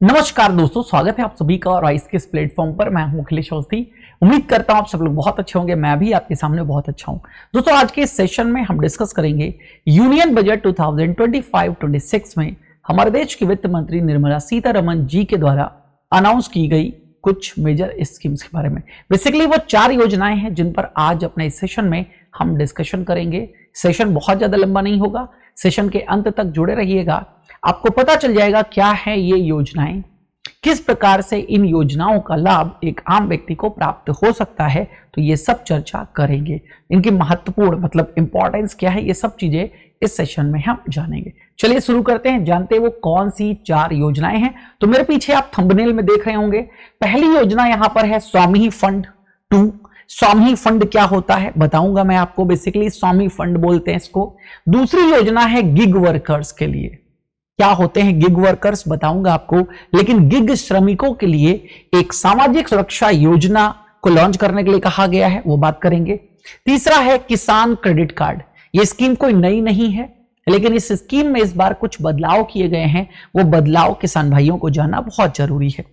नमस्कार दोस्तों, स्वागत है आप सभी का और आइस के इस प्लेटफॉर्म पर। मैं हूं अखिलेश अवस्थी। उम्मीद करता हूं आप सब लोग बहुत अच्छे होंगे। मैं भी आपके सामने बहुत अच्छा हूं। दोस्तों, आज के इस सेशन में हम डिस्कस करेंगे यूनियन बजट 2025-26 में हमारे देश की वित्त मंत्री निर्मला सीतारमण जी के द्वारा अनाउंस की गई कुछ मेजर स्कीम्स के बारे में। बेसिकली वो 4 योजनाएं हैं जिन पर आज अपने इस सेशन में हम डिस्कशन करेंगे। सेशन बहुत ज्यादा लंबा नहीं होगा, सेशन के अंत तक जुड़े रहिएगा। आपको पता चल जाएगा क्या है ये योजनाएं, किस प्रकार से इन योजनाओं का लाभ एक आम व्यक्ति को प्राप्त हो सकता है। तो ये सब चर्चा करेंगे। इनकी महत्वपूर्ण मतलब इंपॉर्टेंस क्या है, ये सब चीजें इस सेशन में हम जानेंगे। चलिए शुरू करते हैं, जानते हैं वो कौन सी 4 योजनाएं हैं। तो मेरे पीछे आप थंबनेल में देख रहे होंगे, पहली योजना यहां पर है स्वामी फंड 2। स्वामी फंड क्या होता है बताऊंगा मैं आपको। बेसिकली स्वामी फंड बोलते हैं इसको। दूसरी योजना है गिग वर्कर्स के लिए। क्या होते हैं गिग वर्कर्स बताऊंगा आपको, लेकिन गिग श्रमिकों के लिए एक सामाजिक सुरक्षा योजना को लॉन्च करने के लिए कहा गया है, वो बात करेंगे। तीसरा है किसान क्रेडिट कार्ड। ये स्कीम कोई नई नहीं है, लेकिन इस स्कीम में इस बार कुछ बदलाव किए गए हैं। वो बदलाव किसान भाइयों को जानना बहुत जरूरी है।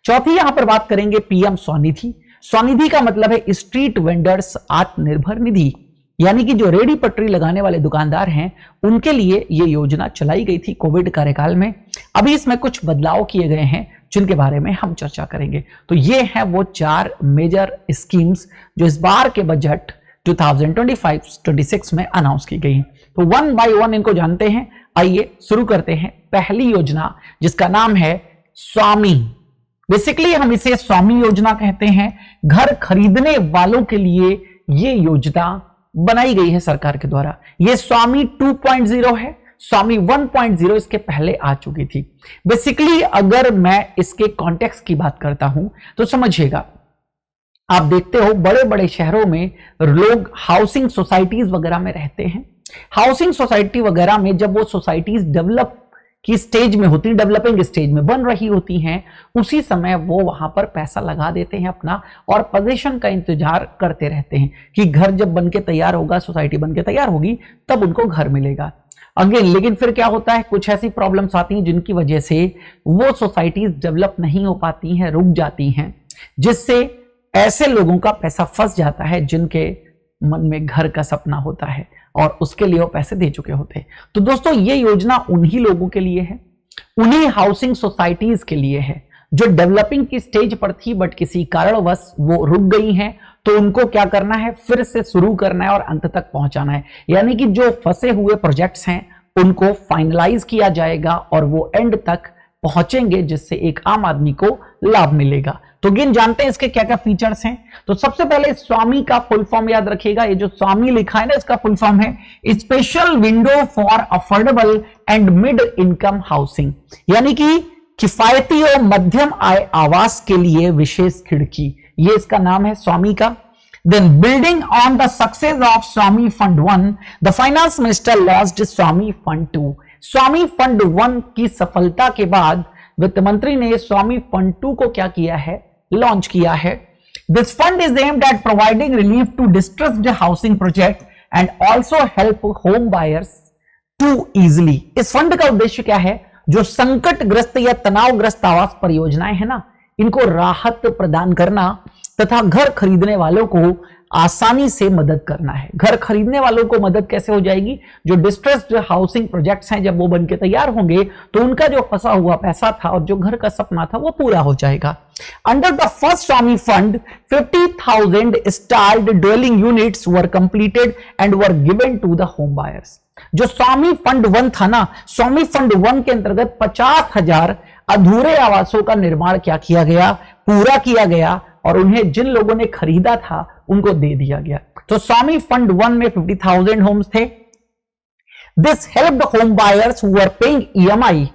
चौथी यहां पर बात करेंगे पीएम स्वनिधि। स्वनिधि का मतलब है स्ट्रीट वेंडर्स आत्मनिर्भर निधि, यानी कि जो रेडी पटरी लगाने वाले दुकानदार हैं उनके लिए ये योजना चलाई गई थी कोविड कार्यकाल में। अभी इसमें कुछ बदलाव किए गए हैं जिनके बारे में हम चर्चा करेंगे। तो ये हैं वो 4 मेजर स्कीम्स जो इस बार के बजट 2025-26 में अनाउंस की गई हैं। तो 1 बाय 1 इनको जानते हैं। आइए शुरू करते हैं। पहली योजना जिसका नाम है स्वामी। बेसिकली हम इसे स्वामी योजना कहते हैं। घर खरीदने वालों के लिए ये योजना बनाई गई है सरकार के द्वारा। ये स्वामी 2.0 है। स्वामी 1.0 इसके पहले आ चुकी थी। बेसिकली अगर मैं इसके कॉन्टेक्स्ट की बात करता हूं तो समझिएगा, आप देखते हो बड़े बड़े शहरों में लोग हाउसिंग सोसाइटीज वगैरह में रहते हैं। हाउसिंग सोसाइटी वगैरह में जब वो सोसाइटीज डेवलप की स्टेज में होती, डेवलपिंग स्टेज में बन रही होती हैं, उसी समय वो वहां पर पैसा लगा देते हैं अपना और पोजीशन का इंतजार करते रहते हैं कि घर जब बनके तैयार होगा, सोसाइटी बनके तैयार होगी, तब उनको घर मिलेगा। अगेन लेकिन फिर क्या होता है, कुछ ऐसी प्रॉब्लम्स आती हैं जिनकी वजह से वो सोसाइटीज डेवलप नहीं हो पाती हैं, रुक जाती हैं, जिससे ऐसे लोगों का पैसा फंस जाता है जिनके मन में घर का सपना होता है और उसके लिए वो पैसे दे चुके होते हैं। तो दोस्तों, ये योजना उन्हीं लोगों के लिए है, उन्हीं हाउसिंग सोसाइटीज के लिए है जो डेवलपिंग की स्टेज पर थी बट किसी कारणवश वो रुक गई हैं। तो उनको क्या करना है, फिर से शुरू करना है और अंत तक पहुंचाना है। यानी कि जो फंसे हुए प्रोजेक्ट्स हैं उनको फाइनलाइज किया जाएगा और वो एंड तक पहुंचेंगे, जिससे एक आम आदमी को लाभ मिलेगा। तो गिन जानते हैं इसके क्या क्या फीचर्स हैं। तो सबसे पहले स्वामी का फुल फॉर्म याद रखिएगा। ये जो स्वामी लिखा है ना, इसका फुल फॉर्म है special window for affordable and mid income housing, यानी कि किफायती और मध्यम आय आवास के लिए विशेष खिड़की। ये इसका नाम है स्वामी का। Then building on the success of Swami Fund 1, the finance minister launched Swami Fund 2. Swami fund 1 की सफलता के बाद वित्त मंत्री ने स्वामी फंड 2 को क्या किया है, लॉन्च किया है। This fund is aimed at providing relief to distressed housing project and also help home buyers to easily. इस फंड का उद्देश्य क्या है, जो संकटग्रस्त या तनावग्रस्त आवास परियोजनाएं हैं ना, इनको राहत प्रदान करना तथा घर खरीदने वालों को आसानी से मदद करना है। घर खरीदने वालों को मदद कैसे हो जाएगी, जो डिस्ट्रेस्ड हाउसिंग प्रोजेक्ट्स हैं जब वो बनके तैयार होंगे तो उनका जो फंसा हुआ पैसा था और जो घर का सपना था वो पूरा हो जाएगा। Under the first Swami fund 50,000 stalled dwelling units were completed and were given to the home buyers. जो स्वामी फंड 1 था ना, स्वामी फंड 1 के अंतर्गत 50,000 अधूरे आवासों का निर्माण क्या किया गया, पूरा किया गया और उन्हें जिन लोगों ने खरीदा था उनको दे दिया गया। तो स्वामी फंड 1 में 50,000 होम्स थे। This helped home buyers who were paying EMI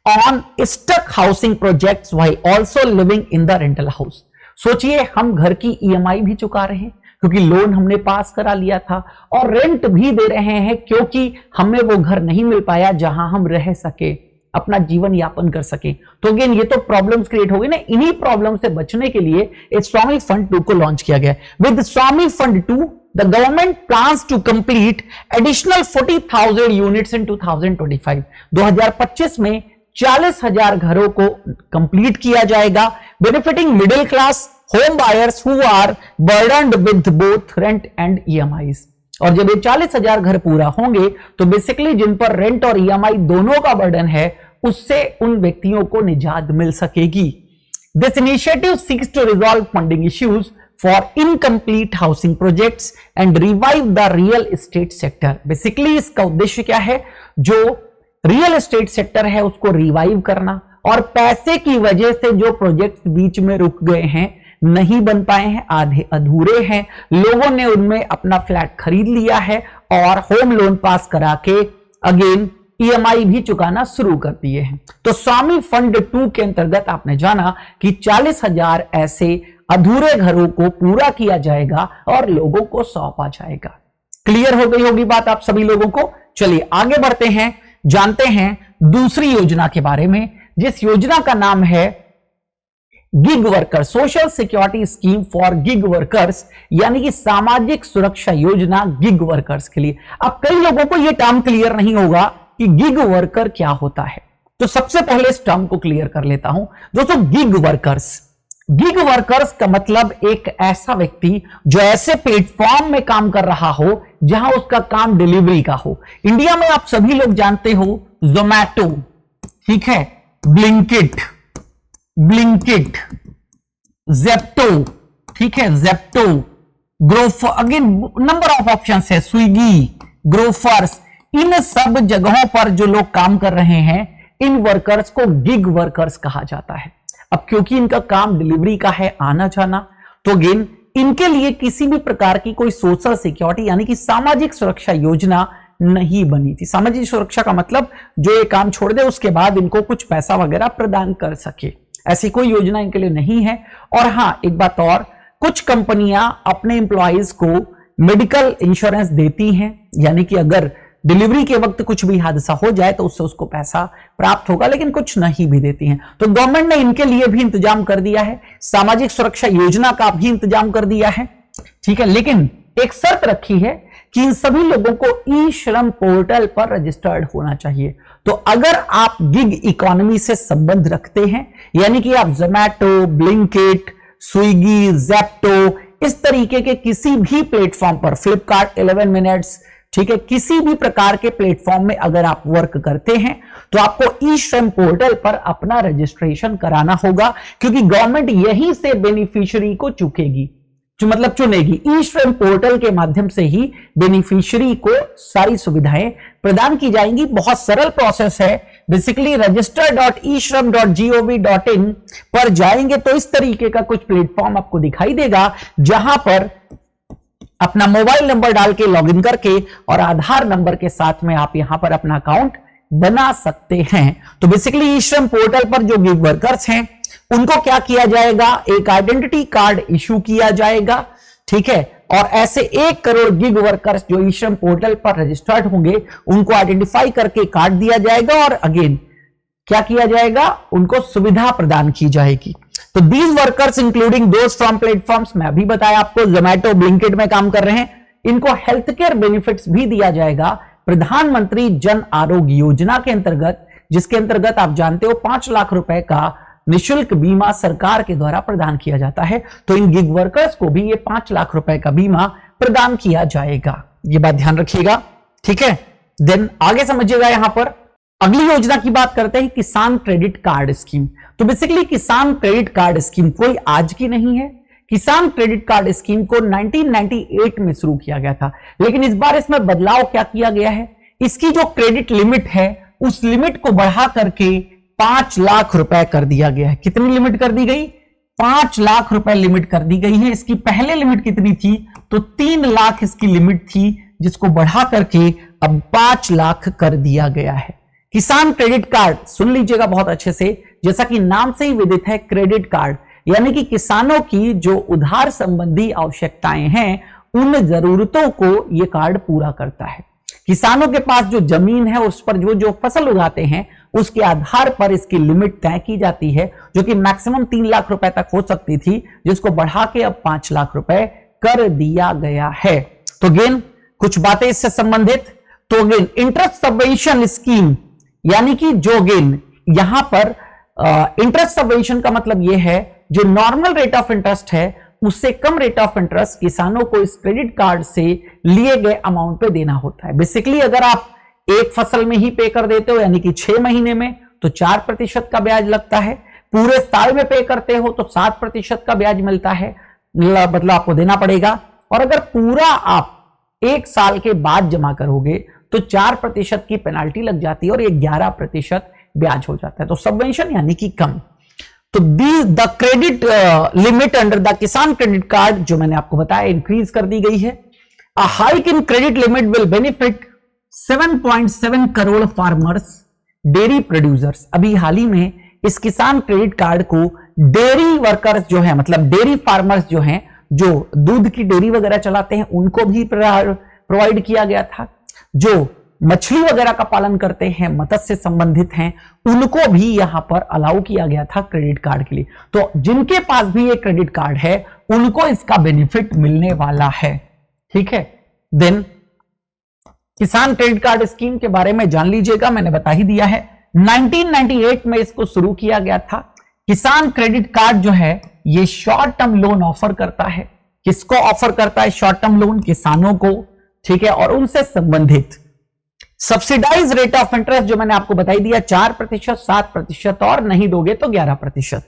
on stuck housing projects while also living in the rental house. सोचिए, हम घर की ईएमआई भी चुका रहे हैं क्योंकि लोन हमने पास करा लिया था और रेंट भी दे रहे हैं क्योंकि हमें वो घर नहीं मिल पाया जहां हम रह सके, अपना जीवन यापन कर सके। तो अगेन ये तो प्रॉब्लम्स क्रिएट हो गई ना। इन्हीं प्रॉब्लम से बचने के लिए इस स्वामी फंड 2 को लॉन्च किया गया। With Swami fund 2 the government plans to complete additional 40,000 units in 2025। 2025 में 40,000 घरों को कंप्लीट किया जाएगा, benefiting middle class home buyers who are burdened with both rent and EMIs. और जब ये 40,000 घर पूरा होंगे तो बेसिकली जिन पर रेंट और ईएमआई दोनों का बर्डन है, उससे उन व्यक्तियों को निजात मिल सकेगी। This initiative seeks to resolve funding issues for incomplete housing projects and revive the real estate sector. Basically इसका उद्देश्य क्या है, जो रियल एस्टेट सेक्टर है उसको रिवाइव करना, और पैसे की वजह से जो प्रोजेक्ट्स बीच में रुक गए हैं, नहीं बन पाए हैं, आधे अधूरे हैं, लोगों ने उनमें अपना फ्लैट खरीद लिया है और होम लोन पास करा के अगेन ईएमआई भी चुकाना शुरू कर दिए हैं। तो स्वामी फंड 2 के अंतर्गत आपने जाना कि 40,000 ऐसे अधूरे घरों को पूरा किया जाएगा और लोगों को सौंपा जाएगा। क्लियर हो गई होगी बात आप सभी लोगों को। चलिए आगे बढ़ते हैं, जानते हैं दूसरी योजना के बारे में, जिस योजना का नाम है gig worker, social security scheme for gig workers, यानी कि सामाजिक सुरक्षा योजना गिग वर्कर्स के लिए। अब कई लोगों को यह टर्म क्लियर नहीं होगा कि गिग वर्कर क्या होता है, तो सबसे पहले इस टर्म को क्लियर कर लेता हूं। दोस्तों, गिग वर्कर्स का मतलब एक ऐसा व्यक्ति जो ऐसे प्लेटफॉर्म में काम कर रहा हो जहां उसका काम डिलीवरी का हो। इंडिया में आप सभी लोग जानते हो जोमैटो, ठीक है, ब्लिंकिट, ज़ेप्टो, ठीक है, Zepto, Grofer, again number of options है, स्विगी, ग्रोफर्स, इन सब जगहों पर जो लोग काम कर रहे हैं, इन वर्कर्स को गिग वर्कर्स कहा जाता है। अब क्योंकि इनका काम डिलीवरी का है, आना जाना, तो अगेन इनके लिए किसी भी प्रकार की कोई सोशल सिक्योरिटी यानी कि सामाजिक सुरक्षा योजना नहीं बनी थी। सामाजिक सुरक्षा का मतलब जो ये काम छोड़ दे उसके बाद इनको कुछ पैसा वगैरह प्रदान कर सके, ऐसी कोई योजना इनके लिए नहीं है। और हां, एक बात और, कुछ कंपनियां अपने एम्प्लॉइज को मेडिकल इंश्योरेंस देती हैं, यानी कि अगर डिलीवरी के वक्त कुछ भी हादसा हो जाए तो उससे उसको पैसा प्राप्त होगा, लेकिन कुछ नहीं भी देती हैं। तो गवर्नमेंट ने इनके लिए भी इंतजाम कर दिया है, सामाजिक सुरक्षा योजना का भी इंतजाम कर दिया है, ठीक है। लेकिन एक शर्त रखी है कि इन सभी लोगों को ई श्रम पोर्टल पर रजिस्टर्ड होना चाहिए। तो अगर आप गिग इकोनॉमी से संबंध रखते हैं, यानी कि आप जोमैटो, ब्लिंकिट, स्विगी, ज़ेप्टो, इस तरीके के किसी भी प्लेटफॉर्म पर, फ्लिपकार्ट, 11 मिनट्स, ठीक है, किसी भी प्रकार के प्लेटफॉर्म में अगर आप वर्क करते हैं तो आपको ई श्रम पोर्टल पर अपना रजिस्ट्रेशन कराना होगा, क्योंकि गवर्नमेंट यहीं से बेनिफिशियरी को चुकेगी, जो मतलब चुनेगी। ई श्रम पोर्टल के माध्यम से ही बेनिफिशियरी को सारी सुविधाएं प्रदान की जाएंगी। बहुत सरल प्रोसेस है। बेसिकली register.eshram.gov.in पर जाएंगे तो इस तरीके का कुछ प्लेटफॉर्म आपको दिखाई देगा, जहां पर अपना मोबाइल नंबर डाल के लॉगिन करके और आधार नंबर के साथ में आप यहां पर अपना अकाउंट बना सकते हैं। तो बेसिकली ई श्रम पोर्टल पर जो गिग वर्कर्स हैं उनको क्या किया जाएगा, एक आइडेंटिटी कार्ड इशू किया जाएगा, ठीक है। और ऐसे 1 करोड़ गिग वर्कर्स जो ई श्रम पोर्टल पर रजिस्टर्ड होंगे उनको आइडेंटिफाई करके कार्ड दिया जाएगा और अगेन क्या किया जाएगा, उनको सुविधा प्रदान की जाएगी। तो these workers including those from platforms, मैं अभी बताया आपको, जोमैटो, ब्लिंकिट में काम कर रहे हैं, इनको हेल्थ केयर बेनिफिट्स भी दिया जाएगा प्रधानमंत्री जन आरोग्य योजना के अंतर्गत, जिसके अंतर्गत आप जानते हो 5 लाख रुपए का निशुल्क बीमा सरकार के द्वारा प्रदान किया जाता है। तो इन गिग वर्कर्स को भी ये 5 लाख रुपए का बीमा प्रदान किया जाएगा, ये बात ध्यान रखिएगा, ठीक है। देन आगे समझिएगा, यहां पर अगली योजना की बात करते हैं, किसान क्रेडिट कार्ड स्कीम। तो बेसिकली किसान क्रेडिट कार्ड स्कीम कोई आज की नहीं है। किसान क्रेडिट कार्ड स्कीम को 1998 में शुरू किया गया था, लेकिन इस बार इसमें बदलाव क्या किया गया है, इसकी जो क्रेडिट लिमिट है उस लिमिट को बढ़ा करके 5 लाख रुपए कर दिया गया है। कितनी लिमिट कर दी गई, 5 लाख रुपए लिमिट कर दी गई है। इसकी पहले लिमिट कितनी थी, तो 3 लाख इसकी लिमिट थी, जिसको बढ़ा करके अब 5 लाख कर दिया गया है। किसान क्रेडिट कार्ड, सुन लीजिएगा बहुत अच्छे से, जैसा कि नाम से ही विदित है, क्रेडिट कार्ड यानी कि किसानों की जो उधार संबंधी आवश्यकताएं हैं उन जरूरतों को यह कार्ड पूरा करता है। किसानों के पास जो जमीन है उस पर जो फसल उगाते हैं उसके आधार पर इसकी लिमिट तय की जाती है, जो कि मैक्सिमम 3 लाख रुपए तक हो सकती थी, जिसको बढ़ा के अब 5 लाख रुपए कर दिया गया है। तो अगेन कुछ बातें इससे संबंधित, तो अगेन इंटरेस्ट सबवेंशन स्कीम, यानी कि जो अगेन यहां पर इंटरेस्ट सबवेंशन का मतलब यह है जो नॉर्मल रेट ऑफ इंटरेस्ट है उससे कम रेट ऑफ इंटरेस्ट किसानों को इस क्रेडिट कार्ड से लिए गए अमाउंट पे देना होता है। बेसिकली अगर आप एक फसल में ही पे कर देते हो यानी कि 6 महीने में तो 4% का ब्याज लगता है, पूरे साल में पे करते हो तो 7% का ब्याज मिलता है, मतलब आपको देना पड़ेगा। और अगर पूरा आप 1 साल के बाद जमा करोगे तो 4% की पेनाल्टी लग जाती है और ये 11% ब्याज हो जाता है। तो सबवेंशन यानी कि कम। तो the credit limit under the किसान क्रेडिट कार्ड जो मैंने आपको बताया इंक्रीज कर दी गई है। अ hike in credit limit will benefit 7.7 crore farmers dairy producers. अभी हाल ही में इस किसान क्रेडिट कार्ड को डेयरी वर्कर्स जो है मतलब डेयरी फार्मर्स जो हैं जो दूध की डेयरी वगैरह चलाते हैं उनको भी प्रोवाइड किया गया था, जो मछली वगैरह का पालन करते हैं मत्स्य से संबंधित हैं उनको भी यहां पर अलाउ किया गया था क्रेडिट कार्ड के लिए। तो जिनके पास भी ये क्रेडिट कार्ड है उनको इसका बेनिफिट मिलने वाला है। ठीक है, देन किसान क्रेडिट कार्ड स्कीम के बारे में जान लीजिएगा, मैंने बता ही दिया है। 1998 में इसको शुरू किया गया था। किसान क्रेडिट कार्ड जो है ये शॉर्ट टर्म लोन ऑफर करता है। किसको ऑफर करता है शॉर्ट टर्म लोन? किसानों को। ठीक है, और उनसे संबंधित सब्सिडाइज रेट ऑफ इंटरेस्ट जो मैंने आपको बताई दिया 4%, 7% और नहीं दोगे तो 11%।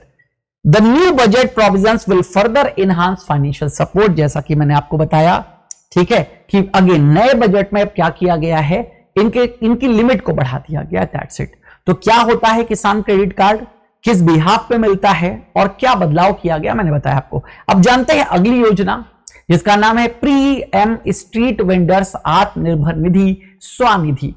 The new budget provisions will further enhance financial support, जैसा कि मैंने आपको बताया। ठीक है कि अगेन नए बजट में क्या किया गया है, इनकी लिमिट को बढ़ा दिया गया, दैट्स इट। तो क्या होता है किसान क्रेडिट कार्ड, किस बिहाफ पे मिलता है और क्या बदलाव किया गया मैंने बताया आपको। अब जानते हैं अगली योजना जिसका नाम है प्रीएम street vendors Atmanirbhar Nidhi Svanidhi.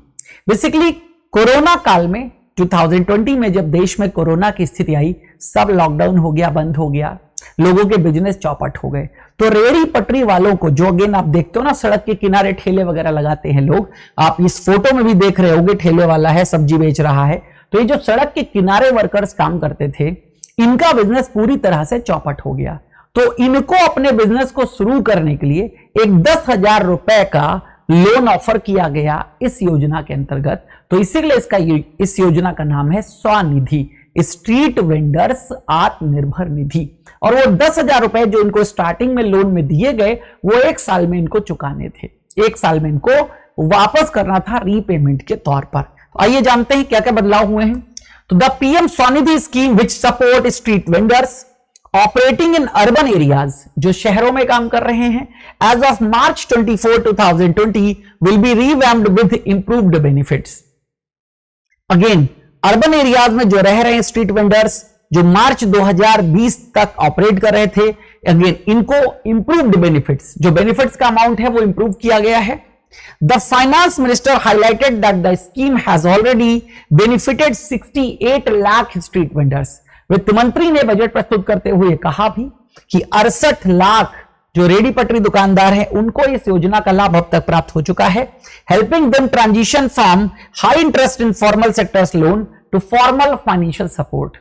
Basically corona काल में 2020 में जब देश में कोरोना की स्थिति आई, सब लॉकडाउन हो गया, बंद हो गया, लोगों के बिजनेस चौपट हो गए। तो रेड़ी पटरी वालों को, जो अगेन आप देखते हो ना सड़क के किनारे ठेले वगैरह लगाते हैं लोग, आप इस फोटो में भी देख रहे होंगे ठेले वाला है सब्जी बेच रहा है। तो ये जो सड़क के किनारे वर्कर्स काम करते थे इनका बिजनेस पूरी तरह से चौपट हो गया। तो इनको अपने बिजनेस को शुरू करने के लिए एक 10,000 रुपए का लोन ऑफर किया गया इस योजना के अंतर्गत। तो इसीलिए इस योजना का नाम है स्वनिधि, स्ट्रीट वेंडर्स आत्मनिर्भर निधि। और वो 10,000 रुपए जो इनको स्टार्टिंग में लोन में दिए गए वो 1 साल में इनको चुकाने थे, 1 साल में इनको वापस करना था रीपेमेंट के तौर पर। तो आइए जानते हैं क्या क्या बदलाव हुए हैं। तो the PM Svanidhi scheme which support street vendors operating in urban areas, जो शहरों में काम कर रहे हैं, as of March 24, 2020 will be revamped with improved benefits. Again urban areas में जो रह रहे हैं स्ट्रीट वेंडर्स जो मार्च 2020 तक ऑपरेट कर रहे थे, अगेन इनको इंप्रूव्ड बेनिफिट्स, जो बेनिफिट्स का अमाउंट है वो इंप्रूव किया गया है। The finance minister highlighted that the scheme has already benefited 68 lakh street vendors. वित्त मंत्री ने बजट प्रस्तुत करते हुए कहा भी कि 68 लाख जो रेडी पटरी दुकानदार हैं उनको इस योजना का लाभ अब तक प्राप्त हो चुका है, helping them transition from high interest informal sectors loan to formal financial support.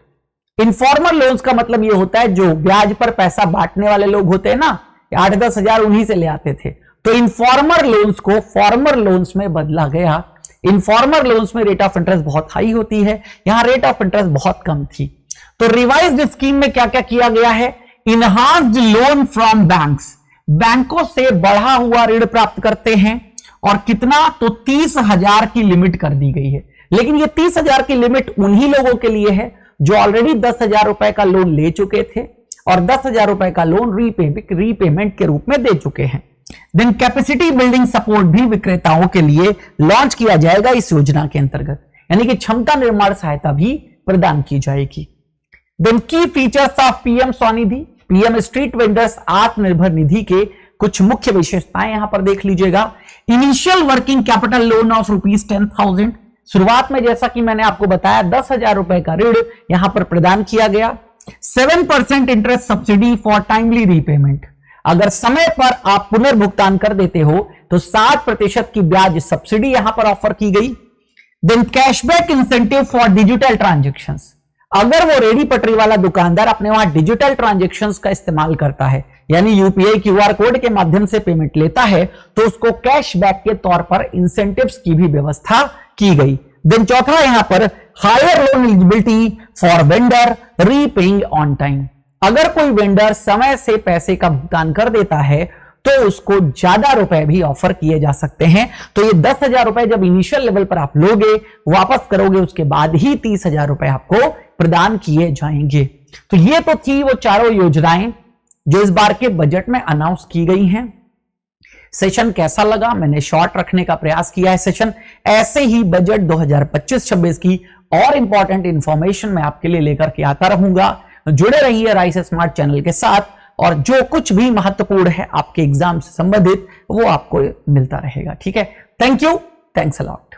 Informal loans का मतलब यह होता है जो ब्याज पर पैसा बांटने वाले लोग होते हैं ना, 8-10 हजार उन्हीं से ले आते थे। तो इनफॉर्मल लोन्स को फॉर्मल लोन्स में बदला गया। इनफॉर्मल लोन्स में रेट ऑफ इंटरेस्ट बहुत हाई होती है, यहां रेट ऑफ इंटरेस्ट बहुत कम थी। तो रिवाइज्ड स्कीम में क्या क्या किया गया है, इनहांस्ड लोन फ्रॉम बैंक्स, बैंकों से बढ़ा हुआ ऋण प्राप्त करते हैं और कितना, तो 30,000 की लिमिट कर दी गई है। लेकिन ये 30,000 की लिमिट उन्हीं लोगों के लिए है जो ऑलरेडी 10,000 रुपए का लोन ले चुके थे और 10,000 रुपए का लोन रीपेमेंट के रूप में दे चुके हैं। देन कैपेसिटी बिल्डिंग सपोर्ट भी विक्रेताओं के लिए लॉन्च किया जाएगा इस योजना के अंतर्गत, यानी कि क्षमता निर्माण सहायता भी प्रदान की जाएगी। देन की features of PM Svanidhi, PM street vendors Atmanirbhar Nidhi के कुछ मुख्य विशेषताएं यहां पर देख लीजिएगा। Initial working capital loan of ₹10,000, शुरुआत में जैसा कि मैंने आपको बताया 10,000 रुपए का ऋण यहां पर प्रदान किया गया। 7% interest subsidy for timely repayment, अगर समय पर आप पुनर्भुगतान कर देते हो तो 7% की ब्याज सब्सिडी यहां पर ऑफर की गई। Then cashback incentive for digital transactions, अगर वो रेडी पटरी वाला दुकानदार अपने वहां डिजिटल ट्रांजेक्शंस का इस्तेमाल करता है, यानी यूपीआई क्यूआर कोड के माध्यम से पेमेंट लेता है, तो उसको कैशबैक के तौर पर इंसेंटिव्स की भी व्यवस्था की गई। देन चौथा यहां पर higher loan eligibility for vendor repaying on time. अगर कोई वेंडर समय से पैसे का भुगतान कर देता है तो उसको ज्यादा रुपए भी ऑफर किए जा सकते हैं। तो ये 10,000 रुपए जब इनिशियल लेवल पर आप लोगे, वापस करोगे, उसके बाद ही 30,000 रुपए आपको प्रदान किए जाएंगे। तो ये तो थी वो चारों योजनाएं जो इस बार के बजट में अनाउंस की गई हैं। सेशन कैसा लगा? मैंने शॉर्ट रखने का प्रयास किया है सेशन। ऐसे ही बजट 2025-26 की और इंपॉर्टेंट इंफॉर्मेशन मैं आपके लिए लेकर के आता रहूंगा। जुड़े रहिए राइस स्मार्ट चैनल के साथ, और जो कुछ भी महत्वपूर्ण है आपके एग्जाम से संबंधित वो आपको मिलता रहेगा। ठीक है, thank you, thanks a lot.